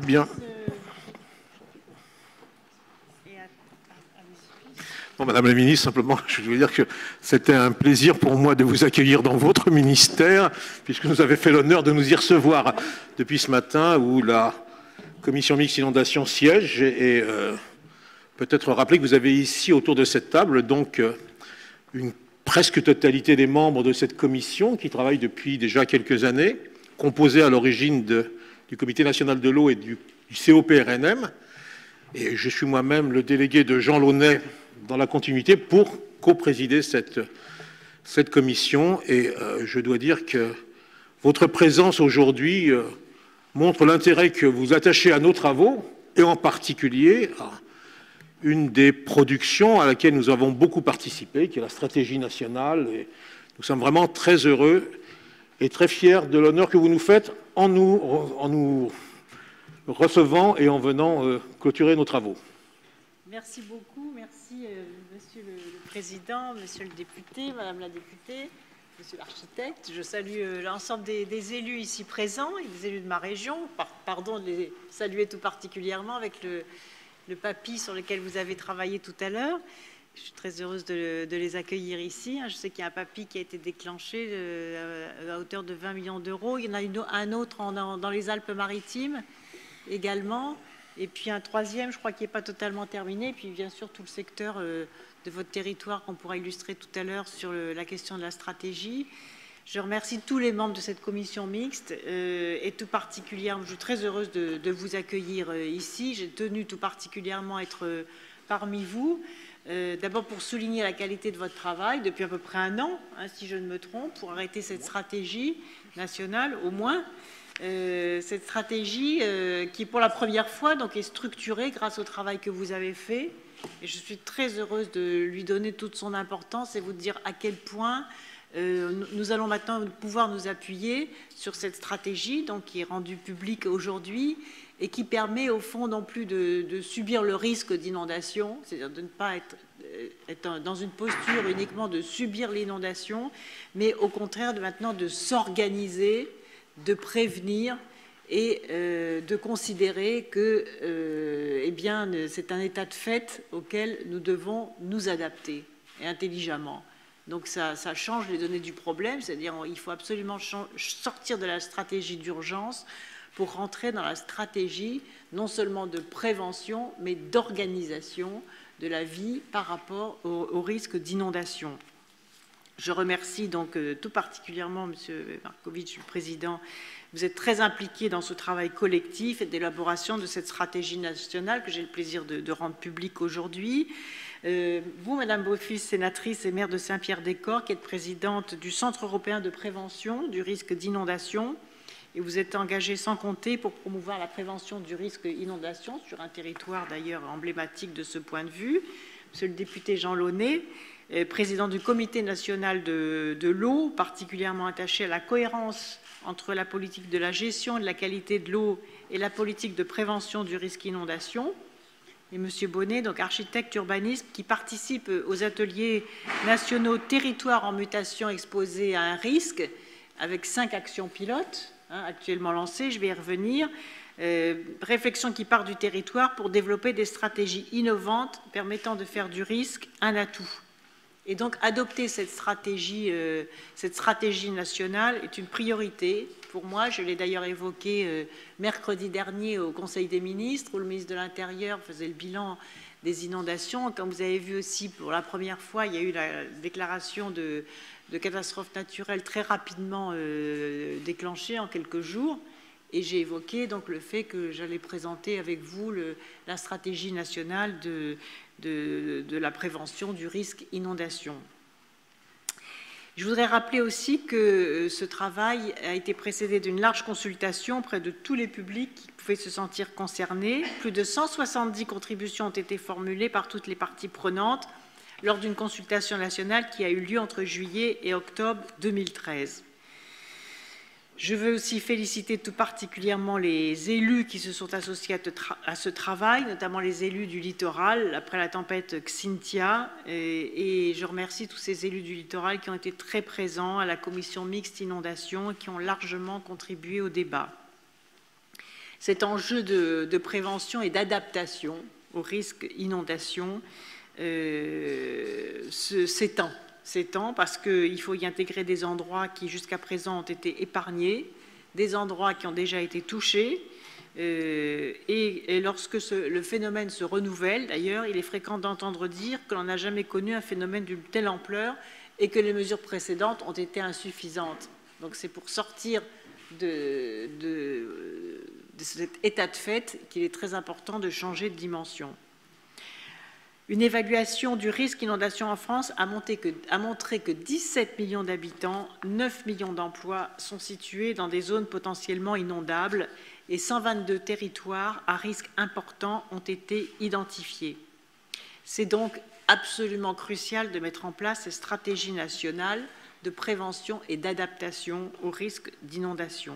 Bien. Bon, Madame la Ministre, simplement, je veux dire que c'était un plaisir pour moi de vous accueillir dans votre ministère, puisque vous avez fait l'honneur de nous y recevoir depuis ce matin, où la commission mixte inondation siège, et peut-être rappeler que vous avez ici, autour de cette table, donc une presque totalité des membres de cette commission qui travaille depuis déjà quelques années, composée à l'origine du Comité national de l'eau et du COPRNM. Et je suis moi-même le délégué de Jean Launay dans la continuité pour co-présider cette commission. Et je dois dire que votre présence aujourd'hui montre l'intérêt que vous attachez à nos travaux, et en particulier à une des productions à laquelle nous avons beaucoup participé, qui est la stratégie nationale. Et nous sommes vraiment très heureux et très fiers de l'honneur que vous nous faites en nous recevant et en venant clôturer nos travaux. Merci beaucoup. Merci, Monsieur le Président, Monsieur le député, Madame la députée, Monsieur l'architecte. Je salue l'ensemble des élus ici présents et des élus de ma région. Pardon de les saluer tout particulièrement avec le PAPI sur lequel vous avez travaillé tout à l'heure. Je suis très heureuse de les accueillir ici. Je sais qu'il y a un PAPI qui a été déclenché à hauteur de 20 millions d'euros. Il y en a un autre dans les Alpes-Maritimes également. Et puis un troisième, je crois, qui n'est pas totalement terminé. Et puis bien sûr, tout le secteur de votre territoire qu'on pourra illustrer tout à l'heure sur la question de la stratégie. Je remercie tous les membres de cette commission mixte et tout particulièrement, je suis très heureuse de vous accueillir ici. J'ai tenu tout particulièrement à être parmi vous. D'abord pour souligner la qualité de votre travail depuis à peu près un an, si je ne me trompe, pour arrêter cette stratégie nationale au moins. Cette stratégie qui pour la première fois donc, est structurée grâce au travail que vous avez fait. Et je suis très heureuse de lui donner toute son importance et vous dire à quel point nous allons maintenant pouvoir nous appuyer sur cette stratégie donc, qui est rendue publique aujourd'hui et qui permet au fond non plus de subir le risque d'inondation, c'est-à-dire de ne pas être dans une posture uniquement de subir l'inondation, mais au contraire maintenant de s'organiser, de prévenir et de considérer que eh bien, c'est un état de fait auquel nous devons nous adapter et intelligemment. Donc ça change les données du problème, c'est-à-dire qu'il faut absolument sortir de la stratégie d'urgence pour rentrer dans la stratégie non seulement de prévention, mais d'organisation de la vie par rapport au risque d'inondation. Je remercie donc tout particulièrement M. Markovitch, le Président. Vous êtes très impliqué dans ce travail collectif et d'élaboration de cette stratégie nationale que j'ai le plaisir de rendre publique aujourd'hui. Vous, Madame Beaufils, sénatrice et maire de Saint-Pierre-des-Corps, qui êtes présidente du Centre européen de prévention du risque d'inondation, et vous êtes engagée sans compter pour promouvoir la prévention du risque d'inondation sur un territoire d'ailleurs emblématique de ce point de vue. Monsieur le député Jean Launay, président du Comité national de l'eau, particulièrement attaché à la cohérence entre la politique de la gestion et de la qualité de l'eau et la politique de prévention du risque inondation. Et M. Bonnet, donc architecte urbanisme, qui participe aux ateliers nationaux territoires en mutation exposés à un risque, avec 5 actions pilotes actuellement lancées, je vais y revenir. Réflexion qui part du territoire pour développer des stratégies innovantes permettant de faire du risque un atout. Et donc, adopter cette stratégie nationale est une priorité pour moi. Je l'ai d'ailleurs évoqué mercredi dernier au Conseil des ministres, où le ministre de l'Intérieur faisait le bilan des inondations. Comme vous avez vu aussi, pour la première fois, il y a eu la déclaration de catastrophe naturelle très rapidement déclenchée en quelques jours. Et j'ai évoqué donc le fait que j'allais présenter avec vous la stratégie nationale de la prévention du risque inondation. Je voudrais rappeler aussi que ce travail a été précédé d'une large consultation auprès de tous les publics qui pouvaient se sentir concernés. Plus de 170 contributions ont été formulées par toutes les parties prenantes lors d'une consultation nationale qui a eu lieu entre juillet et octobre 2013. Je veux aussi féliciter tout particulièrement les élus qui se sont associés à ce travail, notamment les élus du littoral après la tempête Xynthia. Et je remercie tous ces élus du littoral qui ont été très présents à la commission mixte inondation et qui ont largement contribué au débat. Cet enjeu de prévention et d'adaptation au risque inondation s'étend parce qu'il faut y intégrer des endroits qui jusqu'à présent ont été épargnés, des endroits qui ont déjà été touchés, et lorsque le phénomène se renouvelle, d'ailleurs, il est fréquent d'entendre dire que l'on n'a jamais connu un phénomène d'une telle ampleur et que les mesures précédentes ont été insuffisantes. Donc c'est pour sortir de cet état de fait qu'il est très important de changer de dimension. Une évaluation du risque inondation en France a montré que 17 millions d'habitants, 9 millions d'emplois sont situés dans des zones potentiellement inondables et 122 territoires à risque important ont été identifiés. C'est donc absolument crucial de mettre en place cette stratégie nationale de prévention et d'adaptation au risque d'inondation.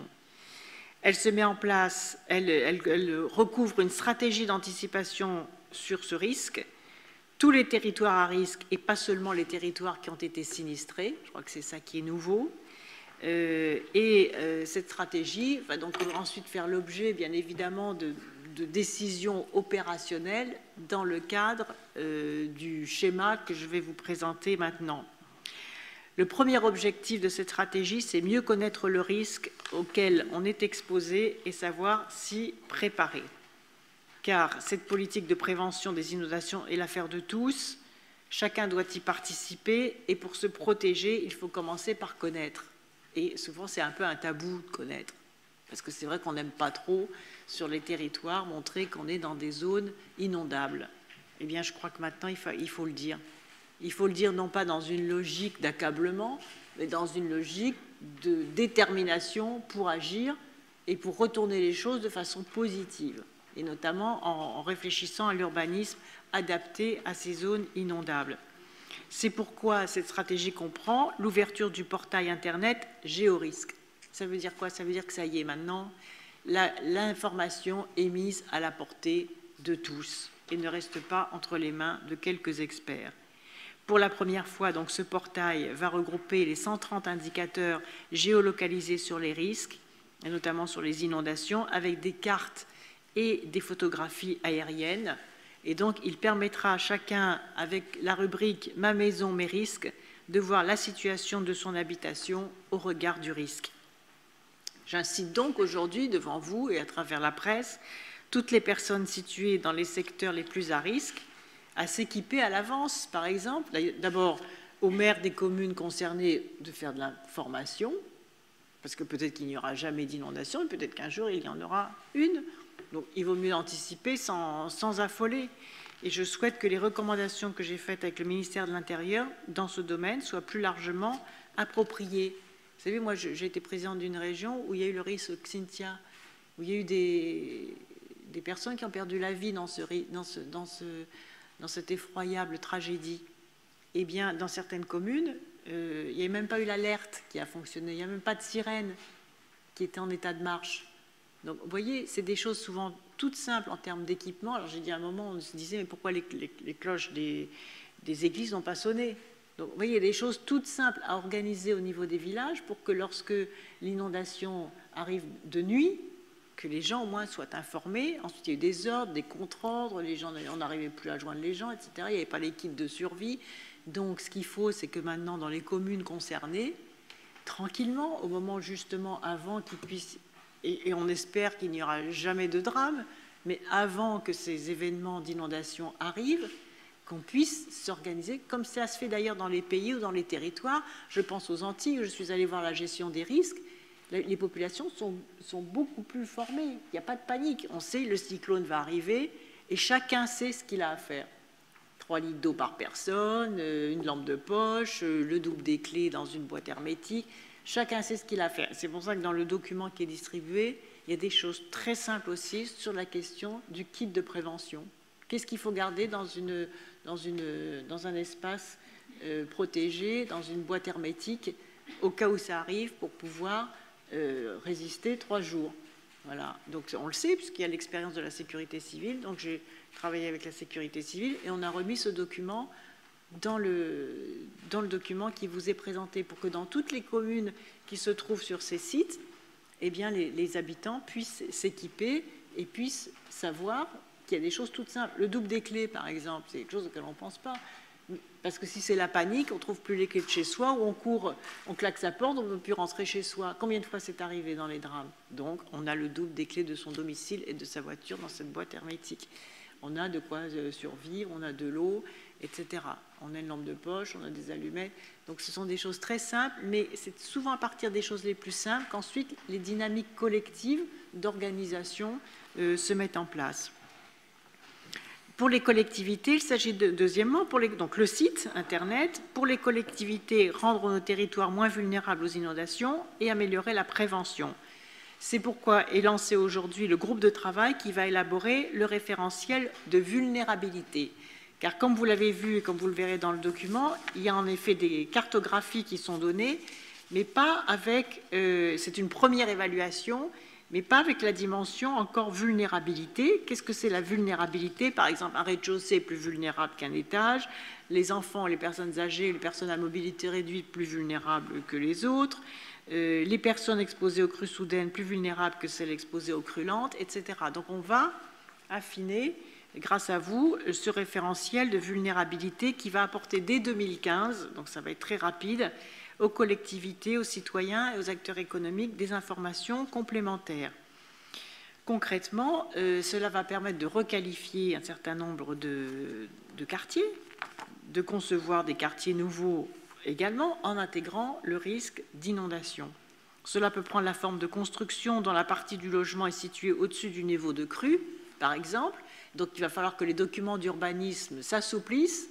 Elle se met en place, elle recouvre une stratégie d'anticipation sur ce risque. Tous les territoires à risque et pas seulement les territoires qui ont été sinistrés, je crois que c'est ça qui est nouveau. Cette stratégie va donc ensuite faire l'objet, bien évidemment, de décisions opérationnelles dans le cadre du schéma que je vais vous présenter maintenant. Le premier objectif de cette stratégie, c'est mieux connaître le risque auquel on est exposé et savoir s'y préparer. Car cette politique de prévention des inondations est l'affaire de tous, chacun doit y participer et pour se protéger, il faut commencer par connaître. Et souvent, c'est un peu un tabou de connaître, parce que c'est vrai qu'on n'aime pas trop, sur les territoires, montrer qu'on est dans des zones inondables. Eh bien, je crois que maintenant, il faut le dire. Il faut le dire non pas dans une logique d'accablement, mais dans une logique de détermination pour agir et pour retourner les choses de façon positive, et notamment en réfléchissant à l'urbanisme adapté à ces zones inondables. C'est pourquoi cette stratégie comprend l'ouverture du portail Internet Géorisque. Ça veut dire quoi? Ça veut dire que ça y est, maintenant, l'information est mise à la portée de tous et ne reste pas entre les mains de quelques experts. Pour la première fois, donc, ce portail va regrouper les 130 indicateurs géolocalisés sur les risques, et notamment sur les inondations, avec des cartes et des photographies aériennes. Et donc, il permettra à chacun, avec la rubrique « Ma maison, mes risques », de voir la situation de son habitation au regard du risque. J'incite donc aujourd'hui, devant vous et à travers la presse, toutes les personnes situées dans les secteurs les plus à risque, à s'équiper à l'avance, par exemple, d'abord aux maires des communes concernées de faire de l'information, parce que peut-être qu'il n'y aura jamais d'inondation, et peut-être qu'un jour il y en aura une. Donc il vaut mieux anticiper sans affoler. Et je souhaite que les recommandations que j'ai faites avec le ministère de l'Intérieur dans ce domaine soient plus largement appropriées. Vous savez, moi j'ai été présidente d'une région où il y a eu le risque Xynthia, où il y a eu des personnes qui ont perdu la vie dans cette effroyable tragédie. Eh bien, dans certaines communes, il n'y avait même pas eu l'alerte qui a fonctionné, il n'y a même pas de sirène qui était en état de marche. Donc, vous voyez, c'est des choses souvent toutes simples en termes d'équipement. Alors, j'ai dit à un moment, on se disait, mais pourquoi les cloches des églises n'ont pas sonné? Donc, vous voyez, il y a des choses toutes simples à organiser au niveau des villages pour que lorsque l'inondation arrive de nuit, que les gens au moins soient informés. Ensuite, il y a eu des ordres, des contre-ordres, on n'arrivait plus à joindre les gens, etc. Il n'y avait pas l'équipe de survie. Donc, ce qu'il faut, c'est que maintenant, dans les communes concernées, tranquillement, au moment justement avant qu'ils puissent, et on espère qu'il n'y aura jamais de drame, mais avant que ces événements d'inondation arrivent, qu'on puisse s'organiser, comme ça se fait d'ailleurs dans les pays ou dans les territoires. Je pense aux Antilles, où je suis allée voir la gestion des risques. Les populations sont beaucoup plus formées. Il n'y a pas de panique. On sait que le cyclone va arriver et chacun sait ce qu'il a à faire. 3 litres d'eau par personne, une lampe de poche, le double des clés dans une boîte hermétique. Chacun sait ce qu'il a à faire. C'est pour ça que dans le document qui est distribué, il y a des choses très simples aussi sur la question du kit de prévention. Qu'est-ce qu'il faut garder dans un espace protégé, dans une boîte hermétique, au cas où ça arrive, pour pouvoir résister 3 jours. Voilà. Donc on le sait, puisqu'il y a l'expérience de la sécurité civile. Donc j'ai travaillé avec la sécurité civile et on a remis ce document dans le document qui vous est présenté pour que dans toutes les communes qui se trouvent sur ces sites, eh bien, les habitants puissent s'équiper et puissent savoir qu'il y a des choses toutes simples. Le double des clés, par exemple, c'est quelque chose auquel on ne pense pas. Parce que si c'est la panique, on ne trouve plus les clés de chez soi, ou on court, on claque sa porte, on ne peut plus rentrer chez soi. Combien de fois c'est arrivé dans les drames? Donc, on a le double des clés de son domicile et de sa voiture dans cette boîte hermétique. On a de quoi survivre, on a de l'eau, etc. On a une lampe de poche, on a des allumettes. Donc, ce sont des choses très simples, mais c'est souvent à partir des choses les plus simples qu'ensuite les dynamiques collectives d'organisation se mettent en place. Pour les collectivités, il s'agit deuxièmement, donc le site Internet, pour les collectivités, rendre nos territoires moins vulnérables aux inondations et améliorer la prévention. C'est pourquoi est lancé aujourd'hui le groupe de travail qui va élaborer le référentiel de vulnérabilité. Car comme vous l'avez vu et comme vous le verrez dans le document, il y a en effet des cartographies qui sont données, mais pas avec, c'est une première évaluation, mais pas avec la dimension encore vulnérabilité. Qu'est-ce que c'est la vulnérabilité? Par exemple, un rez-de-chaussée est plus vulnérable qu'un étage, les enfants, les personnes âgées, les personnes à mobilité réduite plus vulnérables que les autres, les personnes exposées aux crues soudaines plus vulnérables que celles exposées aux crues lentes, etc. Donc on va affiner, grâce à vous, ce référentiel de vulnérabilité qui va apporter dès 2015, donc ça va être très rapide, aux collectivités, aux citoyens et aux acteurs économiques des informations complémentaires. Concrètement, cela va permettre de requalifier un certain nombre de quartiers, de concevoir des quartiers nouveaux également en intégrant le risque d'inondation. Cela peut prendre la forme de construction dont la partie du logement est située au-dessus du niveau de crue, par exemple. Donc il va falloir que les documents d'urbanisme s'assouplissent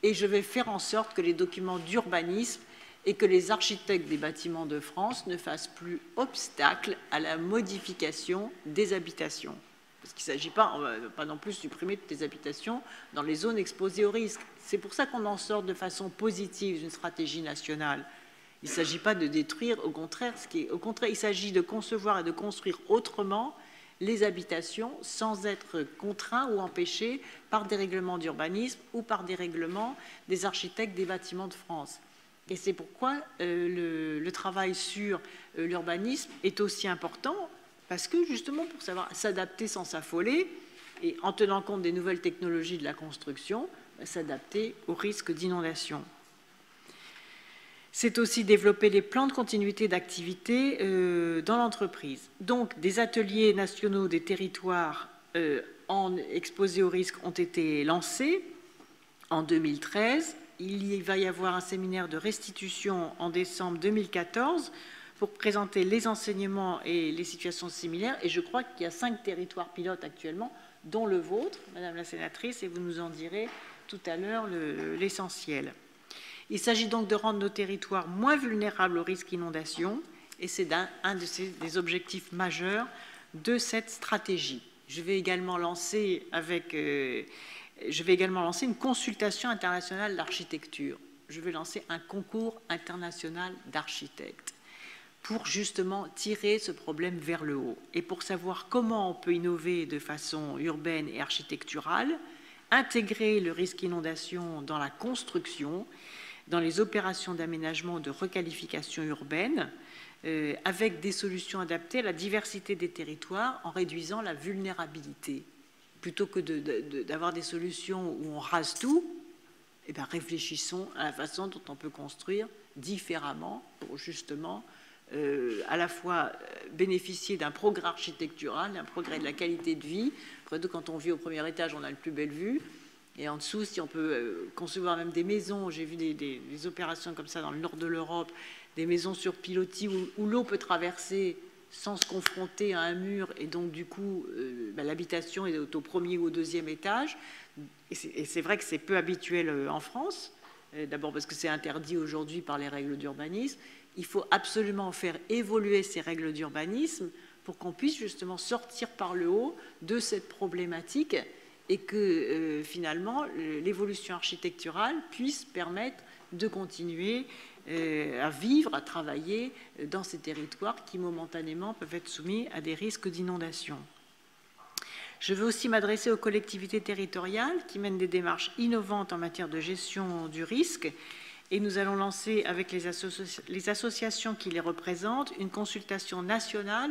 et je vais faire en sorte que les documents d'urbanisme et que les architectes des bâtiments de France ne fassent plus obstacle à la modification des habitations. Parce qu'il ne s'agit pas, on ne va pas non plus supprimer toutes les habitations dans les zones exposées au risque. C'est pour ça qu'on en sort de façon positive d'une stratégie nationale. Il ne s'agit pas de détruire, au contraire, il s'agit de concevoir et de construire autrement les habitations sans être contraints ou empêchés par des règlements d'urbanisme ou par des règlements des architectes des bâtiments de France. Et c'est pourquoi le travail sur l'urbanisme est aussi important, parce que justement pour savoir s'adapter sans s'affoler et en tenant compte des nouvelles technologies de la construction, s'adapter aux risques d'inondation. C'est aussi développer les plans de continuité d'activité dans l'entreprise. Donc des ateliers nationaux des territoires exposés aux risques ont été lancés en 2013. Il va y avoir un séminaire de restitution en décembre 2014 pour présenter les enseignements et les situations similaires. Et je crois qu'il y a 5 territoires pilotes actuellement, dont le vôtre, Madame la sénatrice, et vous nous en direz tout à l'heure l'essentiel. Il s'agit donc de rendre nos territoires moins vulnérables au risque d'inondation, et c'est un des objectifs majeurs de cette stratégie. Je vais également lancer une consultation internationale d'architecture. Je vais lancer un concours international d'architectes pour justement tirer ce problème vers le haut et pour savoir comment on peut innover de façon urbaine et architecturale, intégrer le risque inondation dans la construction, dans les opérations d'aménagement de requalification urbaine, avec des solutions adaptées à la diversité des territoires en réduisant la vulnérabilité. Plutôt que d'avoir des solutions où on rase tout, eh bien, réfléchissons à la façon dont on peut construire différemment pour justement à la fois bénéficier d'un progrès architectural, d'un progrès de la qualité de vie. Après tout, quand on vit au premier étage, on a le plus belle vue. Et en dessous, si on peut concevoir même des maisons, j'ai vu des opérations comme ça dans le nord de l'Europe, des maisons sur pilotis où l'eau peut traverser sans se confronter à un mur, et donc du coup, l'habitation est au premier ou au deuxième étage. Et c'est vrai que c'est peu habituel en France, d'abord parce que c'est interdit aujourd'hui par les règles d'urbanisme. Il faut absolument faire évoluer ces règles d'urbanisme pour qu'on puisse justement sortir par le haut de cette problématique et que finalement l'évolution architecturale puisse permettre de continuer à vivre, à travailler dans ces territoires qui momentanément peuvent être soumis à des risques d'inondation. Je veux aussi m'adresser aux collectivités territoriales qui mènent des démarches innovantes en matière de gestion du risque et nous allons lancer avec les associations qui les représentent une consultation nationale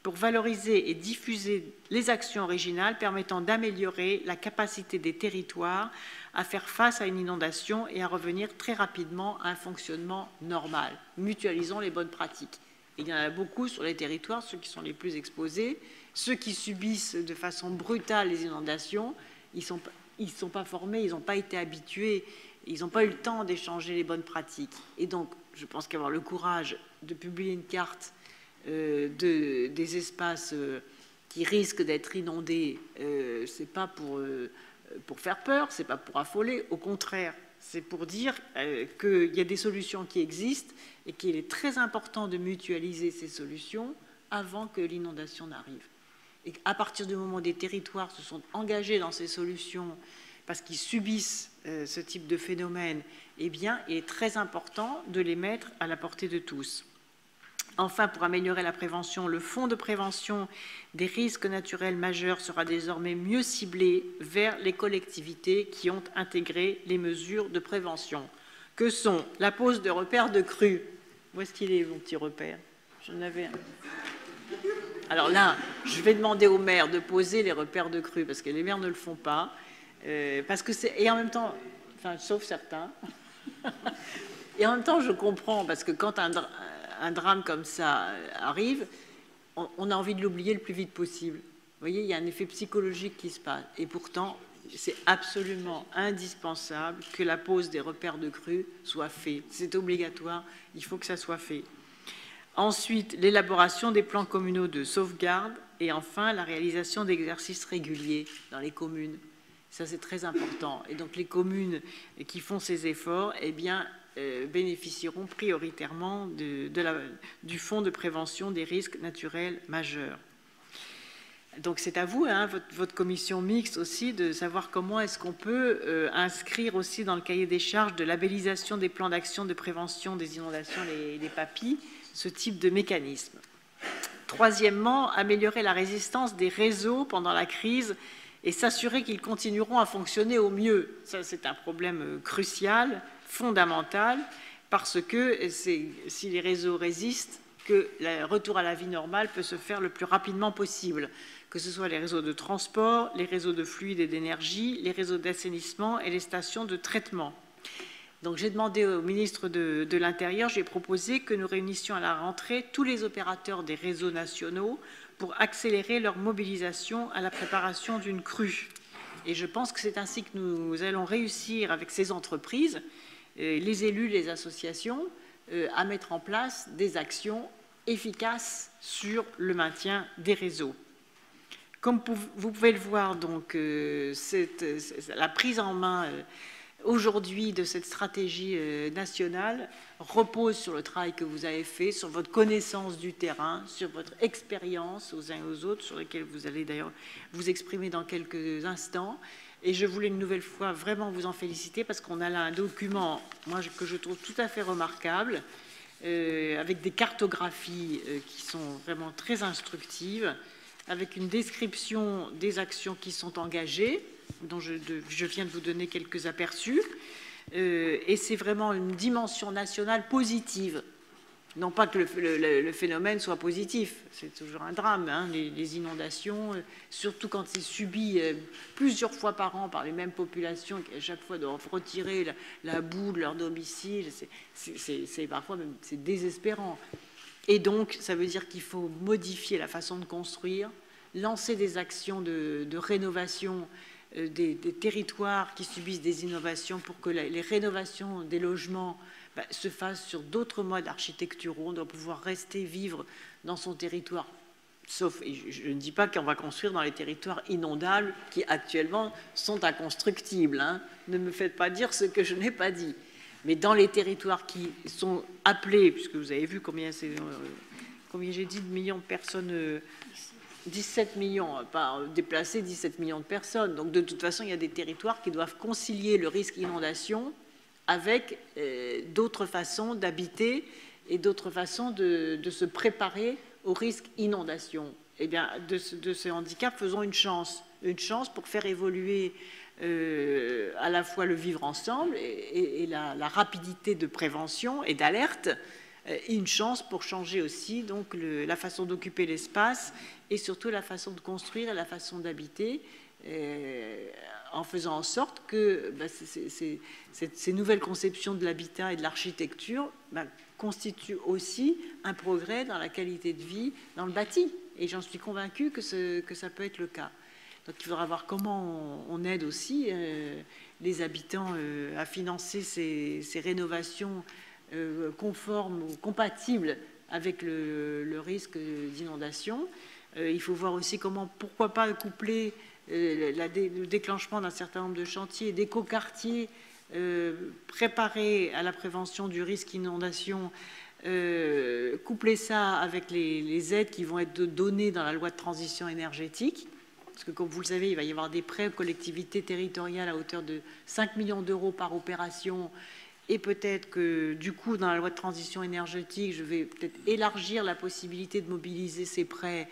pour valoriser et diffuser les actions originales permettant d'améliorer la capacité des territoires à faire face à une inondation et à revenir très rapidement à un fonctionnement normal. Mutualisons les bonnes pratiques. Il y en a beaucoup sur les territoires, ceux qui sont les plus exposés, ceux qui subissent de façon brutale les inondations, ils ne sont pas formés, ils n'ont pas été habitués, ils n'ont pas eu le temps d'échanger les bonnes pratiques. Et donc, je pense qu'avoir le courage de publier une carte des espaces qui risquent d'être inondés, ce n'est pas pour faire peur, ce n'est pas pour affoler, au contraire, c'est pour dire qu'il y a des solutions qui existent et qu'il est très important de mutualiser ces solutions avant que l'inondation n'arrive. Et à partir du moment où des territoires se sont engagés dans ces solutions parce qu'ils subissent ce type de phénomène, eh bien, il est très important de les mettre à la portée de tous. Enfin, pour améliorer la prévention, le fonds de prévention des risques naturels majeurs sera désormais mieux ciblé vers les collectivités qui ont intégré les mesures de prévention, que sont la pose de repères de crues. Où est-ce qu'il est, mon petit repère? J'en avais un. Alors là, je vais demander aux maires de poser les repères de crues, parce que les maires ne le font pas. Parce que et en même temps, enfin, sauf certains, et en même temps, je comprends, parce que quand un drame comme ça arrive, on a envie de l'oublier le plus vite possible. Vous voyez, il y a un effet psychologique qui se passe. Et pourtant, c'est absolument indispensable que la pose des repères de crues soit faite. C'est obligatoire, il faut que ça soit fait. Ensuite, l'élaboration des plans communaux de sauvegarde. Et enfin, la réalisation d'exercices réguliers dans les communes. Ça, c'est très important. Et donc, les communes qui font ces efforts, eh bien, bénéficieront prioritairement du fonds de prévention des risques naturels majeurs. Donc c'est à vous, hein, votre commission mixte aussi, de savoir comment est-ce qu'on peut inscrire aussi dans le cahier des charges de labellisation des plans d'action de prévention des inondations, les PAPI, ce type de mécanisme. Troisièmement, améliorer la résistance des réseaux pendant la crise et s'assurer qu'ils continueront à fonctionner au mieux. Ça, c'est un problème crucial, fondamental, parce que si les réseaux résistent, que le retour à la vie normale peut se faire le plus rapidement possible, que ce soit les réseaux de transport, les réseaux de fluide et d'énergie, les réseaux d'assainissement et les stations de traitement. Donc j'ai demandé au ministre de l'Intérieur, j'ai proposé que nous réunissions à la rentrée tous les opérateurs des réseaux nationaux pour accélérer leur mobilisation à la préparation d'une crue. Et je pense que c'est ainsi que nous allons réussir avec ces entreprises, les élus, les associations, à mettre en place des actions efficaces sur le maintien des réseaux. Comme vous pouvez le voir, donc, la prise en main aujourd'hui de cette stratégie nationale repose sur le travail que vous avez fait, sur votre connaissance du terrain, sur votre expérience aux uns et aux autres, sur lesquelles vous allez d'ailleurs vous exprimer dans quelques instants. Et je voulais une nouvelle fois vraiment vous en féliciter parce qu'on a là un document, moi, que je trouve tout à fait remarquable, avec des cartographies qui sont vraiment très instructives, avec une description des actions qui sont engagées, dont je viens de vous donner quelques aperçus, et c'est vraiment une dimension nationale positive. Non pas que le phénomène soit positif, c'est toujours un drame, hein, les inondations, surtout quand c'est subi plusieurs fois par an par les mêmes populations qui à chaque fois doivent retirer la boue de leur domicile, c'est parfois même c'est désespérant. Et donc ça veut dire qu'il faut modifier la façon de construire, lancer des actions de rénovation des territoires qui subissent des innovations pour que les rénovations des logements se fassent sur d'autres modes architecturaux. On doit pouvoir rester vivre dans son territoire, sauf, et je ne dis pas qu'on va construire dans les territoires inondables qui actuellement sont inconstructibles, hein. Ne me faites pas dire ce que je n'ai pas dit. Mais dans les territoires qui sont appelés, puisque vous avez vu combien j'ai dit de millions de personnes, 17 millions, pas déplacés, 17 millions de personnes. Donc de toute façon, il y a des territoires qui doivent concilier le risque inondation avec d'autres façons d'habiter et d'autres façons de se préparer au risque inondation. Eh bien, de ce handicap, faisons une chance pour faire évoluer à la fois le vivre ensemble et la rapidité de prévention et d'alerte, une chance pour changer aussi donc la façon d'occuper l'espace et surtout la façon de construire et la façon d'habiter, en faisant en sorte que ces nouvelles conceptions de l'habitat et de l'architecture constituent aussi un progrès dans la qualité de vie dans le bâti. Et j'en suis convaincue que ça peut être le cas. Donc il faudra voir comment on aide aussi les habitants à financer ces rénovations conformes ou compatibles avec le risque d'inondation. Il faut voir aussi comment, pourquoi pas coupler le déclenchement d'un certain nombre de chantiers, d'écoquartiers préparés à la prévention du risque inondation, coupler ça avec les aides qui vont être données dans la loi de transition énergétique. Parce que, comme vous le savez, il va y avoir des prêts aux collectivités territoriales à hauteur de 5 millions d'euros par opération. Et peut-être que, du coup, dans la loi de transition énergétique, je vais peut-être élargir la possibilité de mobiliser ces prêts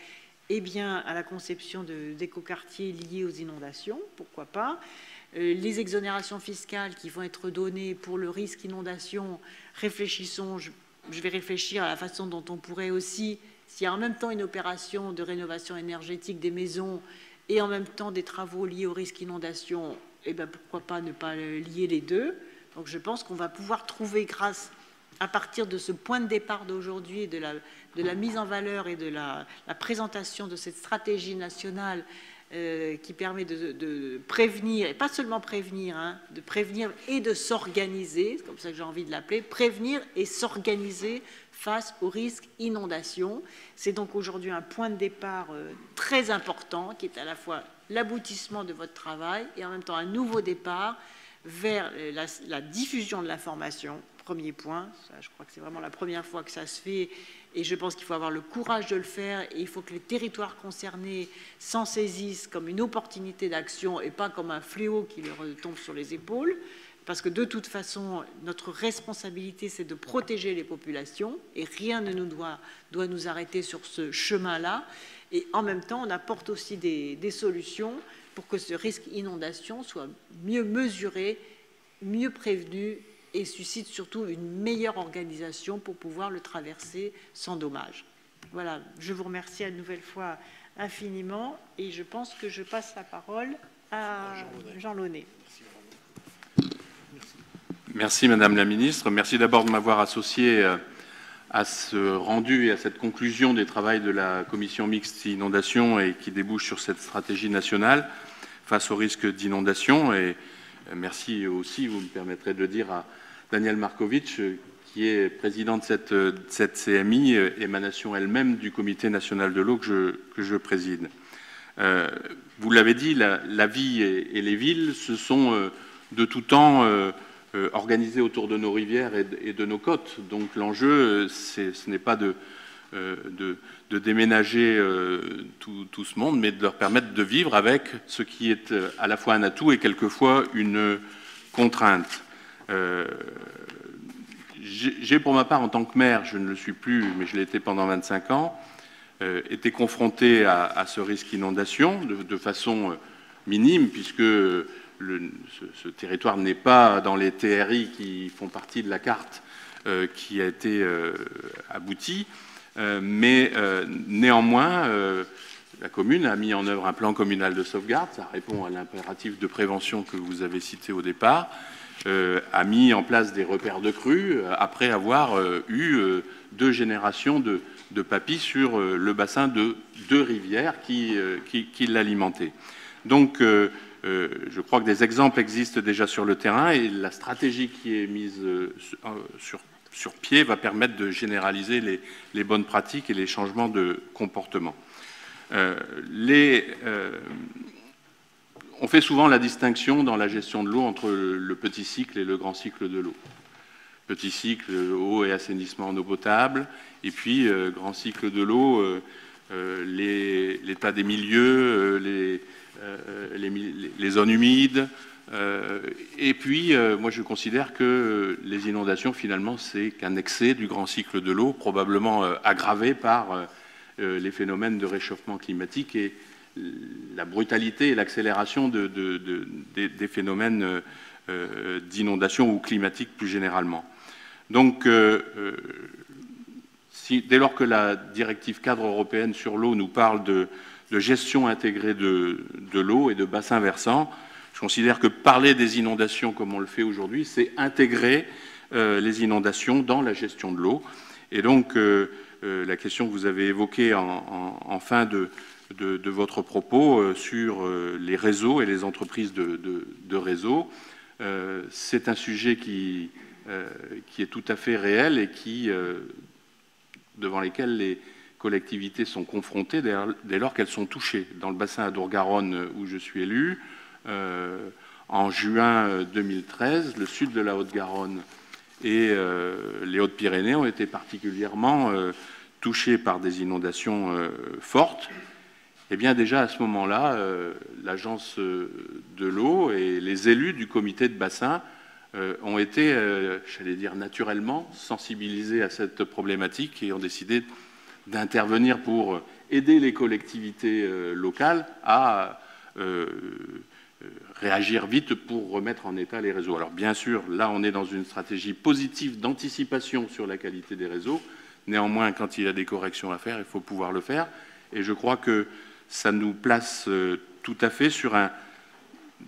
à la conception d'écoquartiers liés aux inondations, pourquoi pas. Les exonérations fiscales qui vont être données pour le risque inondation, réfléchissons, je vais réfléchir à la façon dont on pourrait aussi, s'il y a en même temps une opération de rénovation énergétique des maisons et en même temps des travaux liés au risque inondation, pourquoi pas ne pas lier les deux. Donc je pense qu'on va pouvoir trouver, à partir de ce point de départ d'aujourd'hui et de la mise en valeur et de la présentation de cette stratégie nationale qui permet de prévenir, et pas seulement prévenir, de prévenir et de s'organiser, c'est comme ça que j'ai envie de l'appeler, prévenir et s'organiser face au risque inondation. C'est donc aujourd'hui un point de départ très important qui est à la fois l'aboutissement de votre travail et en même temps un nouveau départ vers la diffusion de l'information. Premier point, ça, je crois que c'est vraiment la première fois que ça se fait et je pense qu'il faut avoir le courage de le faire et il faut que les territoires concernés s'en saisissent comme une opportunité d'action et pas comme un fléau qui leur tombe sur les épaules, parce que de toute façon, notre responsabilité, c'est de protéger les populations et rien ne doit nous arrêter sur ce chemin-là. Et en même temps, on apporte aussi des solutions pour que ce risque inondation soit mieux mesuré, mieux prévenu et suscite surtout une meilleure organisation pour pouvoir le traverser sans dommage. Voilà, je vous remercie une nouvelle fois infiniment et je pense que je passe la parole à Jean Launay. Merci Madame la Ministre. Merci d'abord de m'avoir associé à ce rendu et à cette conclusion des travaux de la commission mixte inondation et qui débouche sur cette stratégie nationale face au risque d'inondation. Et merci aussi, vous me permettrez de le dire, à Daniel Markovitch, qui est président de cette CMI, émanation elle-même du Comité national de l'eau que je préside. Vous l'avez dit, la vie et les villes se sont de tout temps organisées autour de nos rivières et de nos côtes. Donc l'enjeu, ce n'est pas de déménager tout ce monde, mais de leur permettre de vivre avec ce qui est à la fois un atout et quelquefois une contrainte. J'ai pour ma part, en tant que maire, je ne le suis plus, mais je l'ai été pendant 25 ans, été confronté à ce risque inondation de façon minime, puisque ce territoire n'est pas dans les TRI qui font partie de la carte qui a été aboutie, mais néanmoins, la commune a mis en œuvre un plan communal de sauvegarde, ça répond à l'impératif de prévention que vous avez cité au départ, a mis en place des repères de crues après avoir eu 2 générations de papis sur le bassin de 2 rivières qui l'alimentaient. Donc, je crois que des exemples existent déjà sur le terrain et la stratégie qui est mise sur pied va permettre de généraliser les bonnes pratiques et les changements de comportement. On fait souvent la distinction dans la gestion de l'eau entre le petit cycle et le grand cycle de l'eau. Petit cycle, eau et assainissement en eau potable, et puis grand cycle de l'eau, l'état des milieux, les zones humides. Et puis, moi, je considère que les inondations, finalement, c'est qu'un excès du grand cycle de l'eau, probablement aggravé par les phénomènes de réchauffement climatique et la brutalité et l'accélération des phénomènes d'inondation ou climatiques plus généralement. Donc, dès lors que la directive cadre européenne sur l'eau nous parle de gestion intégrée de l'eau et de bassins versants, je considère que parler des inondations comme on le fait aujourd'hui, c'est intégrer les inondations dans la gestion de l'eau. Et donc, la question que vous avez évoquée en fin de votre propos sur les réseaux et les entreprises de réseau, c'est un sujet qui est tout à fait réel et devant lesquels les collectivités sont confrontées dès lors qu'elles sont touchées. Dans le bassin Adour-Garonne où je suis élu, en juin 2013, le sud de la Haute-Garonne et les Hautes-Pyrénées ont été particulièrement touchés par des inondations fortes. Eh bien déjà à ce moment-là, l'agence de l'eau et les élus du comité de bassin ont été, j'allais dire naturellement, sensibilisés à cette problématique et ont décidé d'intervenir pour aider les collectivités locales à réagir vite pour remettre en état les réseaux. Alors bien sûr, là on est dans une stratégie positive d'anticipation sur la qualité des réseaux. Néanmoins, quand il y a des corrections à faire, il faut pouvoir le faire. Et je crois que ça nous place tout à fait sur un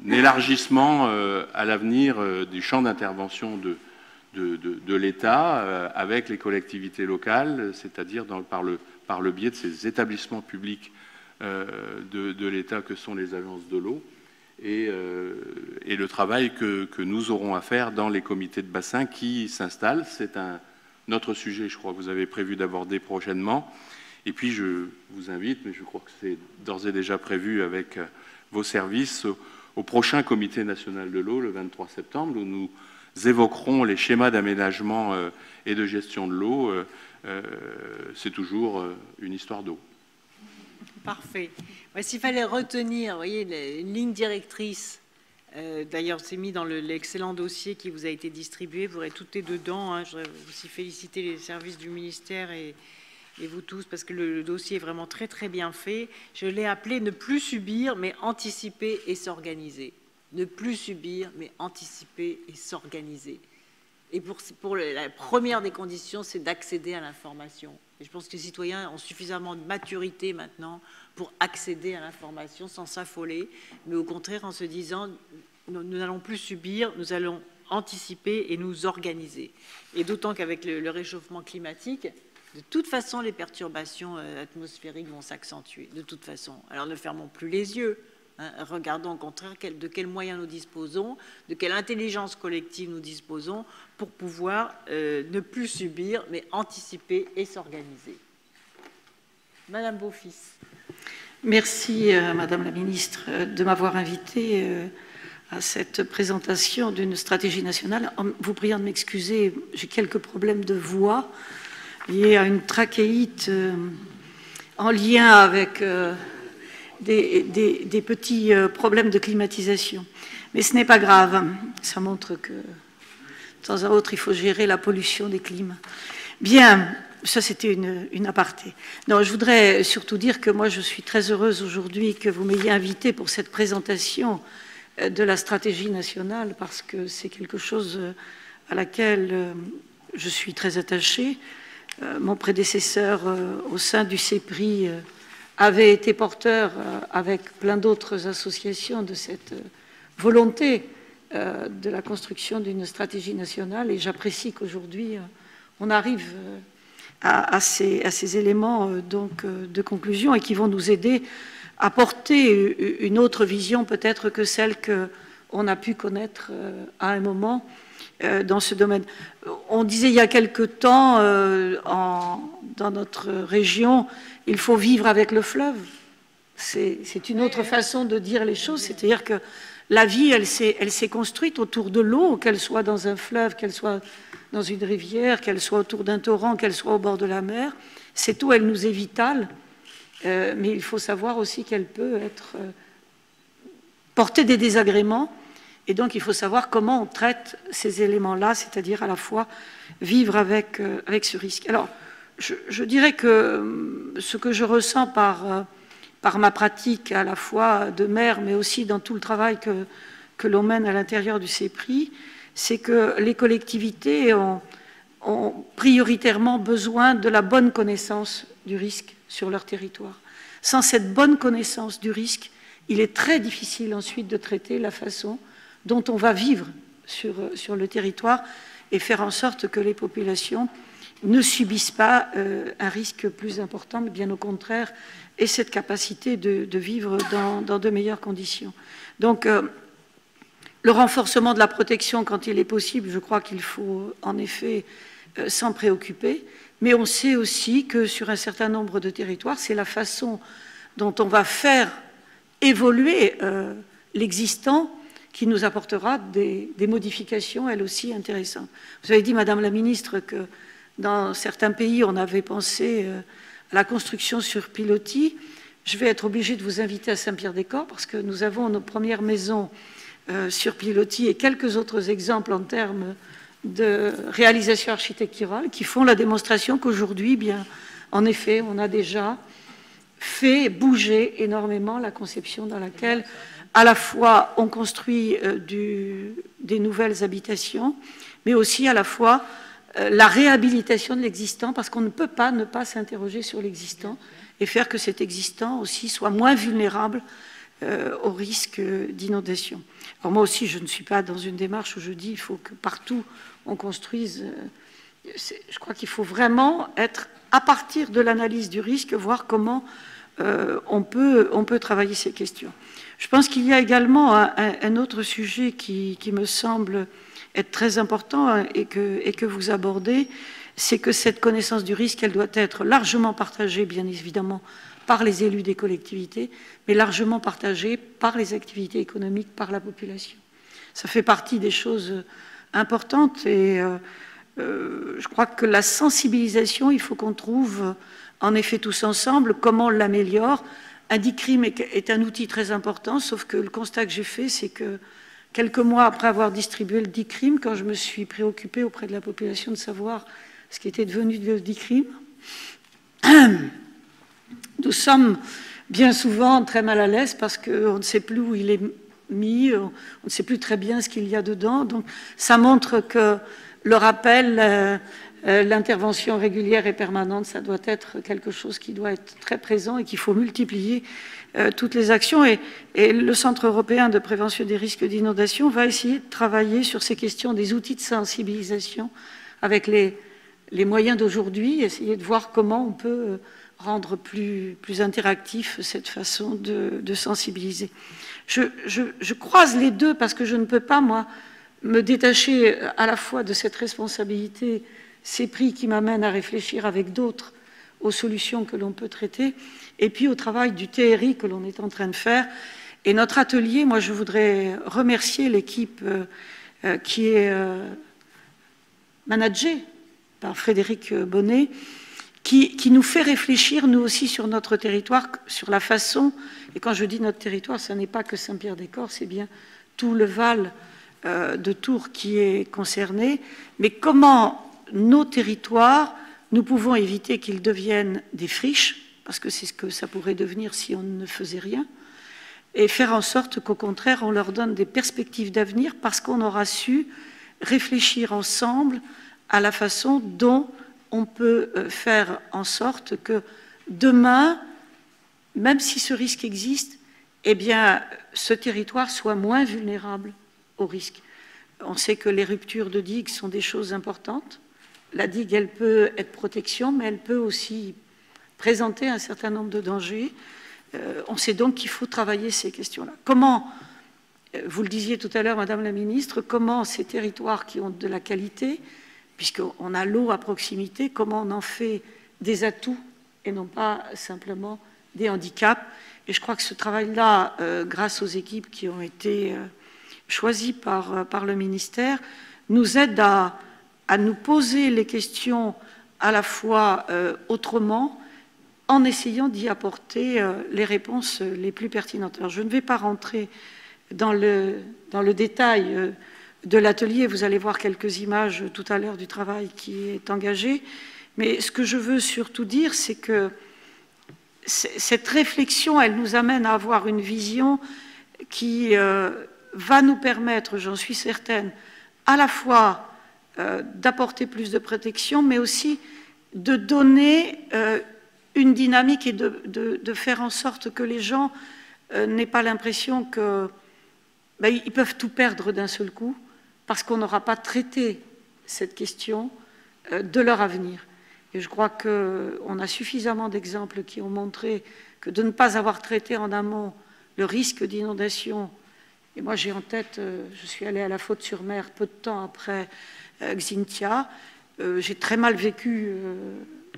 élargissement à l'avenir du champ d'intervention de l'État avec les collectivités locales, c'est-à-dire par le biais de ces établissements publics de l'État que sont les agences de l'eau et le travail que nous aurons à faire dans les comités de bassin qui s'installent. C'est un autre sujet, je crois, que vous avez prévu d'aborder prochainement. Et puis, je vous invite, mais je crois que c'est d'ores et déjà prévu avec vos services, au prochain comité national de l'eau, le 23 septembre, où nous évoquerons les schémas d'aménagement et de gestion de l'eau. C'est toujours une histoire d'eau. Parfait. S'il fallait retenir, vous voyez, une ligne directrice, d'ailleurs, c'est mis dans l'excellent dossier qui vous a été distribué, vous aurez tout est dedans. Hein. Je voudrais aussi féliciter les services du ministère et vous tous, parce que le dossier est vraiment très très bien fait. Je l'ai appelé « Ne plus subir, mais anticiper et s'organiser ». Ne plus subir, mais anticiper et s'organiser. Et pour la première des conditions, c'est d'accéder à l'information. Et je pense que les citoyens ont suffisamment de maturité maintenant pour accéder à l'information sans s'affoler, mais au contraire en se disant nous n'allons plus subir, nous allons anticiper et nous organiser. Et d'autant qu'avec le réchauffement climatique, de toute façon, les perturbations atmosphériques vont s'accentuer, de toute façon. Alors ne fermons plus les yeux. Hein, regardons au contraire de quels moyens nous disposons, de quelle intelligence collective nous disposons pour pouvoir ne plus subir, mais anticiper et s'organiser. Madame Beaufils. Merci, Madame la Ministre, de m'avoir invitée à cette présentation d'une stratégie nationale. En vous priant de m'excuser, j'ai quelques problèmes de voix liés à une trachéite en lien avec des petits problèmes de climatisation. Mais ce n'est pas grave, ça montre que de temps à autre, il faut gérer la pollution des climats. Bien, ça c'était une aparté. Non, je voudrais surtout dire que moi je suis très heureuse aujourd'hui que vous m'ayez invitée pour cette présentation de la stratégie nationale parce que c'est quelque chose à laquelle je suis très attachée. Mon prédécesseur au sein du CEPRI avait été porteur avec plein d'autres associations de cette volonté de la construction d'une stratégie nationale et j'apprécie qu'aujourd'hui on arrive à ces éléments donc, de conclusion et qui vont nous aider à porter une autre vision peut-être que celle qu'on a pu connaître à un moment dans ce domaine. On disait il y a quelque temps dans notre région, il faut vivre avec le fleuve. C'est une autre façon de dire les choses, c'est-à-dire que la vie, elle s'est construite autour de l'eau, qu'elle soit dans un fleuve, qu'elle soit dans une rivière, qu'elle soit autour d'un torrent, qu'elle soit au bord de la mer. Cette eau, elle nous est vitale, mais il faut savoir aussi qu'elle peut être porter des désagréments. Et donc, il faut savoir comment on traite ces éléments-là, c'est-à-dire à la fois vivre avec ce risque. Alors, je dirais que ce que je ressens par par ma pratique à la fois de maire, mais aussi dans tout le travail que l'on mène à l'intérieur du CEPRI, c'est que les collectivités ont prioritairement besoin de la bonne connaissance du risque sur leur territoire. Sans cette bonne connaissance du risque, il est très difficile ensuite de traiter la façon dont on va vivre sur le territoire et faire en sorte que les populations ne subissent pas un risque plus important, mais bien au contraire, aient cette capacité de vivre dans de meilleures conditions. Donc, le renforcement de la protection, quand il est possible, je crois qu'il faut en effet s'en préoccuper, mais on sait aussi que sur un certain nombre de territoires, c'est la façon dont on va faire évoluer l'existant qui nous apportera des modifications, elles aussi intéressantes. Vous avez dit, Madame la Ministre, que dans certains pays, on avait pensé à la construction sur pilotis. Je vais être obligée de vous inviter à Saint-Pierre-des-Corps parce que nous avons nos premières maisons sur pilotis et quelques autres exemples en termes de réalisation architecturale qui font la démonstration qu'aujourd'hui, bien, en effet, on a déjà fait bouger énormément la conception dans laquelle, à la fois, on construit des nouvelles habitations, mais aussi à la fois la réhabilitation de l'existant, parce qu'on ne peut pas ne pas s'interroger sur l'existant et faire que cet existant aussi soit moins vulnérable au risque d'inondation. Alors moi aussi, je ne suis pas dans une démarche où je dis qu'il faut que partout on construise. Je crois qu'il faut vraiment être à partir de l'analyse du risque, voir comment on peut travailler ces questions. Je pense qu'il y a également un autre sujet qui me semble être très important et que vous abordez, c'est que cette connaissance du risque, elle doit être largement partagée, bien évidemment, par les élus des collectivités, mais largement partagée par les activités économiques, par la population. Ça fait partie des choses importantes et je crois que la sensibilisation, il faut qu'on trouve en effet tous ensemble comment on l'améliore. Un DICRIM est un outil très important, sauf que le constat que j'ai fait, c'est que quelques mois après avoir distribué le DICRIM, quand je me suis préoccupée auprès de la population de savoir ce qui était devenu le DICRIM, nous sommes bien souvent très mal à l'aise parce qu'on ne sait plus où il est mis, on ne sait plus très bien ce qu'il y a dedans. Donc ça montre que le rappel, l'intervention régulière et permanente, ça doit être quelque chose qui doit être très présent et qu'il faut multiplier toutes les actions. Et le Centre européen de prévention des risques d'inondation va essayer de travailler sur ces questions des outils de sensibilisation avec les moyens d'aujourd'hui, essayer de voir comment on peut rendre plus interactif cette façon de sensibiliser. Je croise les deux parce que je ne peux pas, moi, me détacher à la fois de cette responsabilité CEPRI qui m'amène à réfléchir avec d'autres aux solutions que l'on peut traiter, et puis au travail du TRI que l'on est en train de faire. Et notre atelier, moi je voudrais remercier l'équipe qui est managée par Frédéric Bonnet, qui nous fait réfléchir, nous aussi, sur notre territoire, sur la façon, et quand je dis notre territoire, ce n'est pas que Saint-Pierre-des-Corps, c'est bien tout le Val de Tours qui est concerné, mais comment nos territoires, nous pouvons éviter qu'ils deviennent des friches, parce que c'est ce que ça pourrait devenir si on ne faisait rien, et faire en sorte qu'au contraire, on leur donne des perspectives d'avenir, parce qu'on aura su réfléchir ensemble à la façon dont on peut faire en sorte que demain, même si ce risque existe, eh bien, ce territoire soit moins vulnérable au risque. On sait que les ruptures de digues sont des choses importantes. La digue, elle peut être protection, mais elle peut aussi présenter un certain nombre de dangers. On sait donc qu'il faut travailler ces questions-là. Comment, vous le disiez tout à l'heure, Madame la Ministre, comment ces territoires qui ont de la qualité, puisqu'on a l'eau à proximité, comment on en fait des atouts et non pas simplement des handicaps. Et je crois que ce travail-là, grâce aux équipes qui ont été choisies par le ministère, nous aide à nous poser les questions à la fois autrement, en essayant d'y apporter les réponses les plus pertinentes. Alors, je ne vais pas rentrer dans le détail de l'atelier, vous allez voir quelques images tout à l'heure du travail qui est engagé, mais ce que je veux surtout dire, c'est que cette réflexion, elle nous amène à avoir une vision qui va nous permettre, j'en suis certaine, à la fois d'apporter plus de protection, mais aussi de donner une dynamique et de faire en sorte que les gens n'aient pas l'impression qu'ils peuvent tout perdre d'un seul coup parce qu'on n'aura pas traité cette question de leur avenir. Et je crois qu'on a suffisamment d'exemples qui ont montré que de ne pas avoir traité en amont le risque d'inondation, et moi j'ai en tête, je suis allée à la Faute-sur-Mer peu de temps après Xynthia, j'ai très mal vécu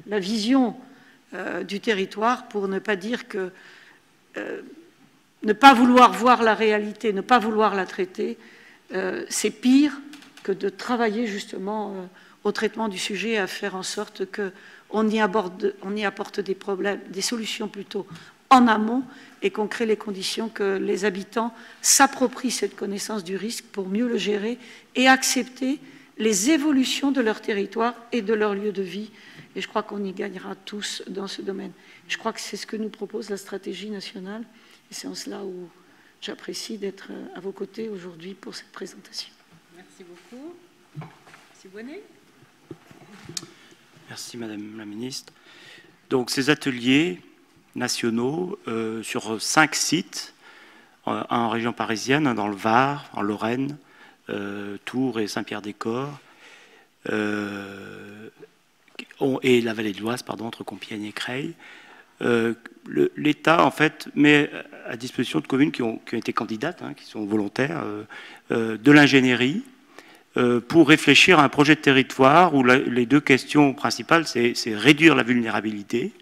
la vision du territoire, pour ne pas dire que ne pas vouloir voir la réalité, ne pas vouloir la traiter, c'est pire que de travailler justement au traitement du sujet, à faire en sorte qu'on y apporte des solutions plutôt en amont, et qu'on crée les conditions que les habitants s'approprient cette connaissance du risque pour mieux le gérer et accepter les évolutions de leur territoire et de leur lieu de vie. Et je crois qu'on y gagnera tous dans ce domaine. Je crois que c'est ce que nous propose la stratégie nationale, et c'est en cela où j'apprécie d'être à vos côtés aujourd'hui pour cette présentation. Merci beaucoup. Monsieur Bonnet. Merci Madame la Ministre. Donc ces ateliers nationaux sur 5 sites, un en région parisienne, un dans le Var, en Lorraine, Tours et Saint-Pierre-des-Corps, et la vallée de l'Oise, pardon, entre Compiègne et Creil. L'État, en fait, met à disposition de communes qui ont été candidates, qui sont volontaires, de l'ingénierie pour réfléchir à un projet de territoire où les deux questions principales, c'est réduire la vulnérabilité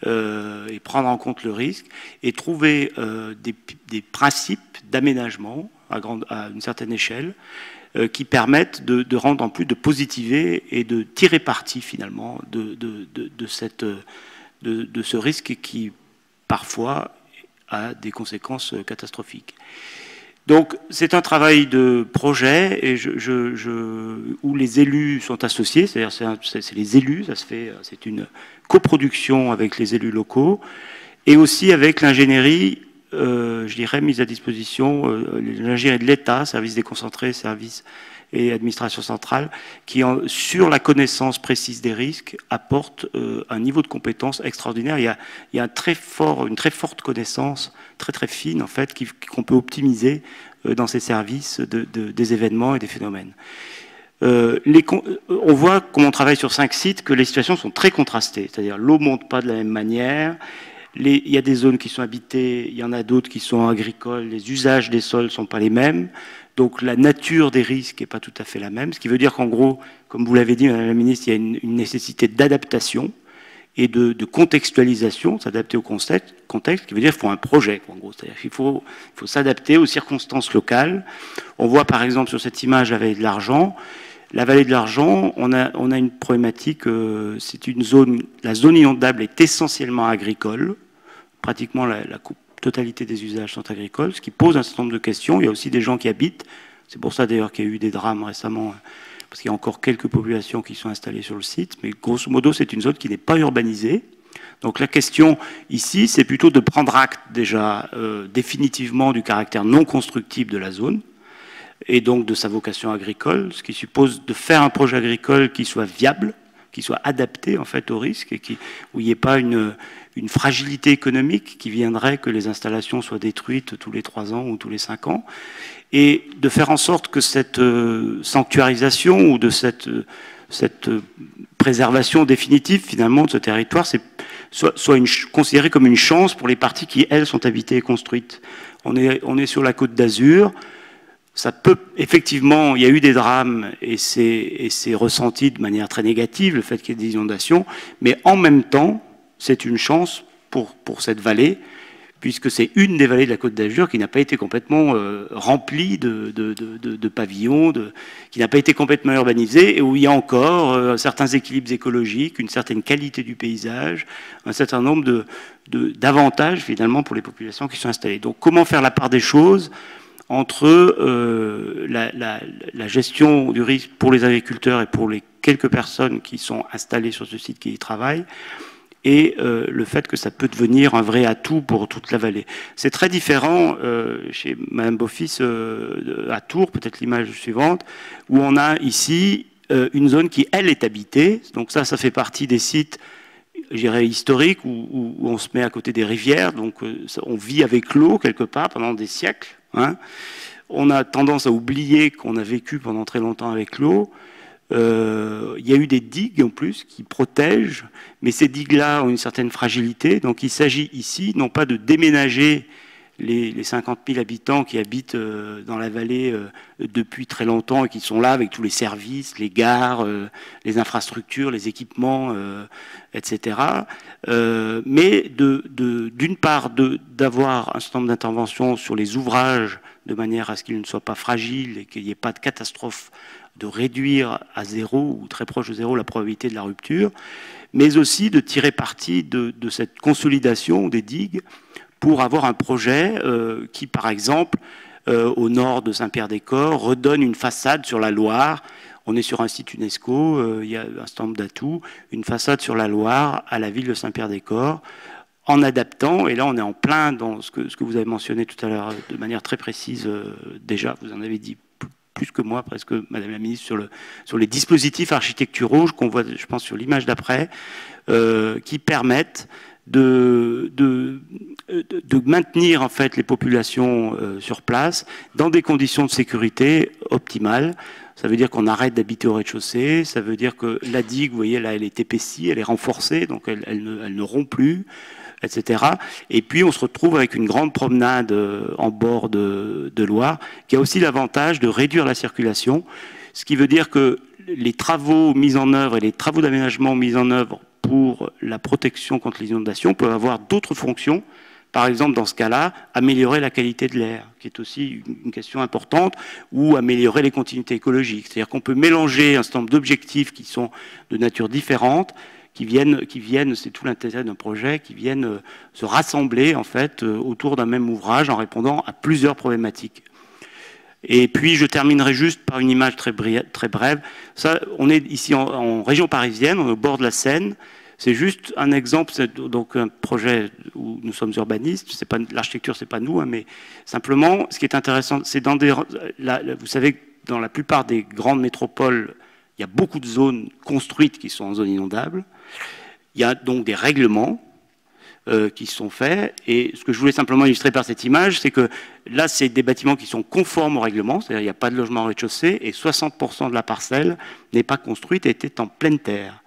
et prendre en compte le risque, et trouver des principes d'aménagement à une certaine échelle qui permettent de rendre en plus de positiver et de tirer parti finalement de ce risque qui parfois a des conséquences catastrophiques. Donc c'est un travail de projet et où les élus sont associés, c'est-à-dire c'est les élus, c'est une coproduction avec les élus locaux et aussi avec l'ingénierie, je dirais, mise à disposition, l'ingénierie de l'État, services déconcentrés, services et administration centrale, qui, sur la connaissance précise des risques, apporte un niveau de compétence extraordinaire. Il y a une très forte connaissance, très fine en fait, qu'on peut optimiser dans ces services des événements et des phénomènes. On voit, comme on travaille sur 5 sites, que les situations sont très contrastées, c'est-à-dire l'eau ne monte pas de la même manière, il y a des zones qui sont habitées, il y en a d'autres qui sont agricoles, les usages des sols ne sont pas les mêmes, donc la nature des risques n'est pas tout à fait la même, ce qui veut dire qu'en gros, comme vous l'avez dit, Madame la Ministre, il y a une nécessité d'adaptation et de contextualisation, s'adapter au contexte, qui veut dire qu'il faut un projet, en gros. C'est-à-dire qu'il faut s'adapter aux circonstances locales. On voit par exemple sur cette image la vallée de l'Argent. La vallée de l'Argent, on a une problématique, c'est une zone, la zone inondable est essentiellement agricole, pratiquement la totalité des usages sont agricoles, ce qui pose un certain nombre de questions. Il y a aussi des gens qui habitent, c'est pour ça d'ailleurs qu'il y a eu des drames récemment, parce qu'il y a encore quelques populations qui sont installées sur le site, mais grosso modo c'est une zone qui n'est pas urbanisée. Donc la question ici, c'est plutôt de prendre acte déjà définitivement du caractère non constructible de la zone, et donc de sa vocation agricole, ce qui suppose de faire un projet agricole qui soit viable, qui soit adapté en fait au risque, et où il n'y ait pas une fragilité économique qui viendrait que les installations soient détruites tous les 3 ans ou tous les 5 ans, et de faire en sorte que cette sanctuarisation ou de cette préservation définitive finalement de ce territoire soit considérée comme une chance pour les parties qui, elles, sont habitées et construites. On est sur la Côte d'Azur. Ça peut, effectivement, il y a eu des drames et c'est ressenti de manière très négative, le fait qu'il y ait des inondations, mais en même temps, c'est une chance pour cette vallée, puisque c'est une des vallées de la Côte d'Azur qui n'a pas été complètement remplie de pavillons, qui n'a pas été complètement urbanisée, et où il y a encore certains équilibres écologiques, une certaine qualité du paysage, un certain nombre d'avantages, finalement, pour les populations qui sont installées. Donc, comment faire la part des choses entre la gestion du risque pour les agriculteurs et pour les quelques personnes qui sont installées sur ce site qui y travaillent, et le fait que ça peut devenir un vrai atout pour toute la vallée. C'est très différent chez Madame Beaufils à Tours, peut-être l'image suivante, où on a ici une zone qui, elle, est habitée. Donc ça fait partie des sites, je dirais, historiques, où on se met à côté des rivières, donc on vit avec l'eau quelque part pendant des siècles. Hein. On a tendance à oublier qu'on a vécu pendant très longtemps avec l'eau. Il y a eu des digues en plus qui protègent, mais ces digues-là ont une certaine fragilité. Donc il s'agit ici non pas de déménager les 50 000 habitants qui habitent dans la vallée depuis très longtemps et qui sont là avec tous les services, les gares, les infrastructures, les équipements, etc. Mais d'une part d'avoir un certain nombre d'interventions sur les ouvrages de manière à ce qu'ils ne soient pas fragiles et qu'il n'y ait pas de catastrophe, de réduire à zéro ou très proche de zéro la probabilité de la rupture, mais aussi de tirer parti de cette consolidation des digues pour avoir un projet qui, par exemple, au nord de Saint-Pierre-des-Corps, redonne une façade sur la Loire. On est sur un site UNESCO, il y a un certain nombre d'atouts, une façade sur la Loire à la ville de Saint-Pierre-des-Corps, en adaptant, et là on est en plein dans ce que vous avez mentionné tout à l'heure de manière très précise déjà, vous en avez dit plus que moi, presque, Madame la Ministre, sur les dispositifs architecturaux qu'on voit, je pense, sur l'image d'après, qui permettent de maintenir en fait les populations sur place dans des conditions de sécurité optimales. Ça veut dire qu'on arrête d'habiter au rez-de-chaussée, ça veut dire que la digue, vous voyez là, elle est épaissie, elle est renforcée, donc elle ne rompt plus, etc. Et puis on se retrouve avec une grande promenade en bord de Loire, qui a aussi l'avantage de réduire la circulation, ce qui veut dire que les travaux mis en œuvre et les travaux d'aménagement mis en œuvre pour la protection contre les inondations peuvent avoir d'autres fonctions. Par exemple, dans ce cas-là, améliorer la qualité de l'air, qui est aussi une question importante, ou améliorer les continuités écologiques. C'est-à-dire qu'on peut mélanger un certain nombre d'objectifs qui sont de nature différente, qui viennent, c'est tout l'intérêt d'un projet, qui viennent se rassembler en fait autour d'un même ouvrage en répondant à plusieurs problématiques. Et puis je terminerai juste par une image très brève. Ça, on est ici en région parisienne, on est au bord de la Seine. C'est juste un exemple, c'est donc un projet où nous sommes urbanistes. C'est pas l'architecture, c'est pas nous, hein, mais simplement, ce qui est intéressant, c'est dans vous savez, dans la plupart des grandes métropoles, il y a beaucoup de zones construites qui sont en zone inondable. Il y a donc des règlements qui sont faits. Et ce que je voulais simplement illustrer par cette image, c'est que là, c'est des bâtiments qui sont conformes au règlement, c'est-à-dire qu'il n'y a pas de logement au rez-de-chaussée, et 60% de la parcelle n'est pas construite et était en pleine terre.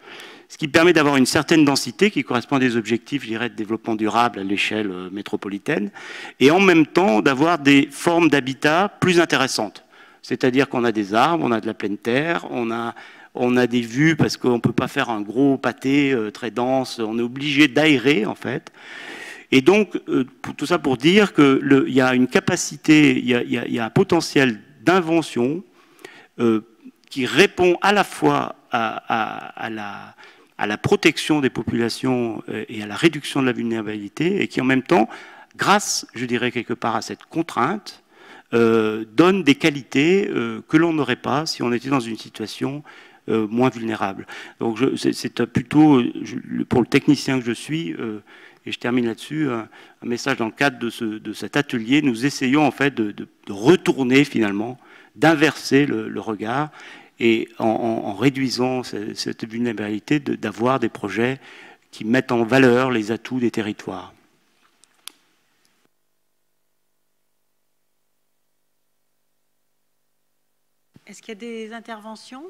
Ce qui permet d'avoir une certaine densité qui correspond à des objectifs, je dirais, de développement durable à l'échelle métropolitaine, et en même temps d'avoir des formes d'habitat plus intéressantes. C'est-à-dire qu'on a des arbres, on a de la pleine terre, on a des vues parce qu'on ne peut pas faire un gros pâté très dense, on est obligé d'aérer en fait. Et donc, tout ça pour dire qu'il y a une capacité, il y a un potentiel d'invention qui répond à la fois à la protection des populations et à la réduction de la vulnérabilité, et qui en même temps, grâce, je dirais quelque part, à cette contrainte, donne des qualités que l'on n'aurait pas si on était dans une situation moins vulnérable. Donc c'est plutôt, pour le technicien que je suis, et je termine là-dessus, un message dans le cadre de cet atelier. Nous essayons en fait de retourner finalement, d'inverser le regard, et en réduisant cette vulnérabilité, d'avoir des projets qui mettent en valeur les atouts des territoires. Est-ce qu'il y a des interventions?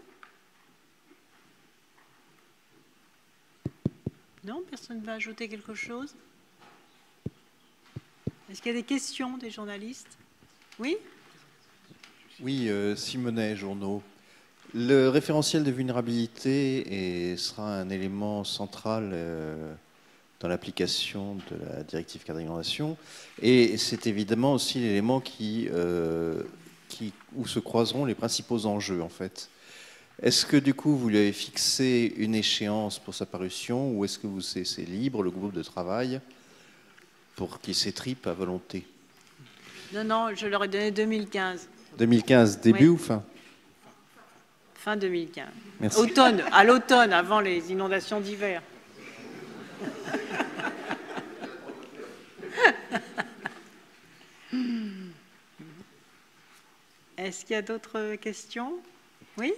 Non, personne ne va ajouter quelque chose? Est-ce qu'il y a des questions des journalistes? Oui? Oui, Simonet, Journaux. Le référentiel de vulnérabilité sera un élément central dans l'application de la directive cadre d'inondation, et c'est évidemment aussi l'élément où se croiseront les principaux enjeux en fait. Est-ce que du coup vous lui avez fixé une échéance pour sa parution, ou est-ce que c'est libre, le groupe de travail, pour qu'il s'étripe à volonté? Non, non, je leur ai donné 2015. 2015, début, oui, ou fin? Fin 2015. Merci. Automne, à l'automne, avant les inondations d'hiver. Est-ce qu'il y a d'autres questions? Oui.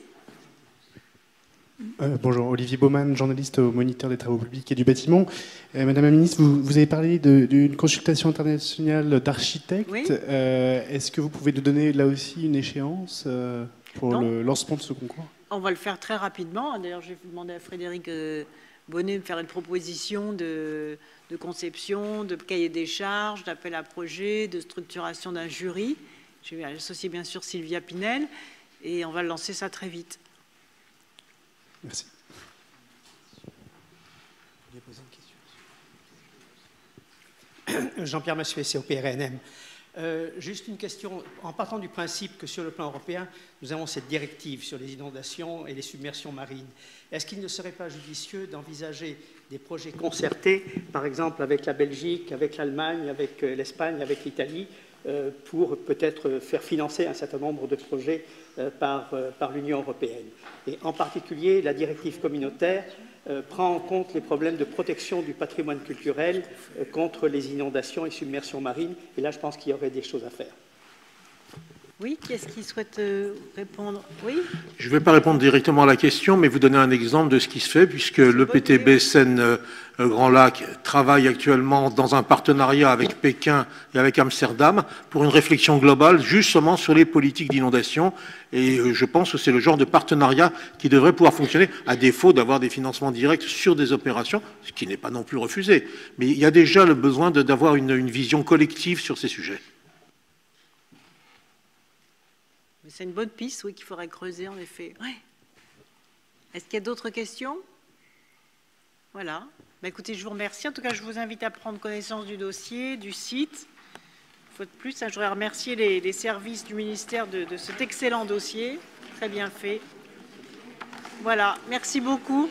Bonjour, Olivier Baumann, journaliste au Moniteur des travaux publics et du bâtiment. Madame la ministre, vous avez parlé d'une consultation internationale d'architectes. Oui. Est-ce que vous pouvez nous donner là aussi une échéance pour le lancement de ce concours? On va le faire très rapidement. D'ailleurs, j'ai demandé à Frédéric Bonnet de me faire une proposition de conception, de cahier des charges, d'appel à projet, de structuration d'un jury. Je vais associer bien sûr Sylvia Pinel et on va lancer ça très vite. Merci. Jean-Pierre Massuet, COP-RNM. Juste une question. En partant du principe que sur le plan européen, nous avons cette directive sur les inondations et les submersions marines, est-ce qu'il ne serait pas judicieux d'envisager des projets concertés, par exemple avec la Belgique, avec l'Allemagne, avec l'Espagne, avec l'Italie, pour peut-être faire financer un certain nombre de projets par l'Union européenne? Et en particulier, la directive communautaire prend en compte les problèmes de protection du patrimoine culturel contre les inondations et submersions marines. Et là, je pense qu'il y aurait des choses à faire. Oui, qui est-ce qui souhaite répondre? Oui. Je ne vais pas répondre directement à la question, mais vous donner un exemple de ce qui se fait, puisque le PTB Seine Grand Lac travaille actuellement dans un partenariat avec Pékin et avec Amsterdam pour une réflexion globale justement sur les politiques d'inondation. Et je pense que c'est le genre de partenariat qui devrait pouvoir fonctionner, à défaut d'avoir des financements directs sur des opérations, ce qui n'est pas non plus refusé. Mais il y a déjà le besoin d'avoir une vision collective sur ces sujets. C'est une bonne piste, oui, qu'il faudrait creuser, en effet. Ouais. Est-ce qu'il y a d'autres questions? Voilà. Bah, écoutez, je vous remercie. En tout cas, je vous invite à prendre connaissance du dossier, du site. Une fois de plus, je voudrais remercier les services du ministère de cet excellent dossier, très bien fait. Voilà, merci beaucoup.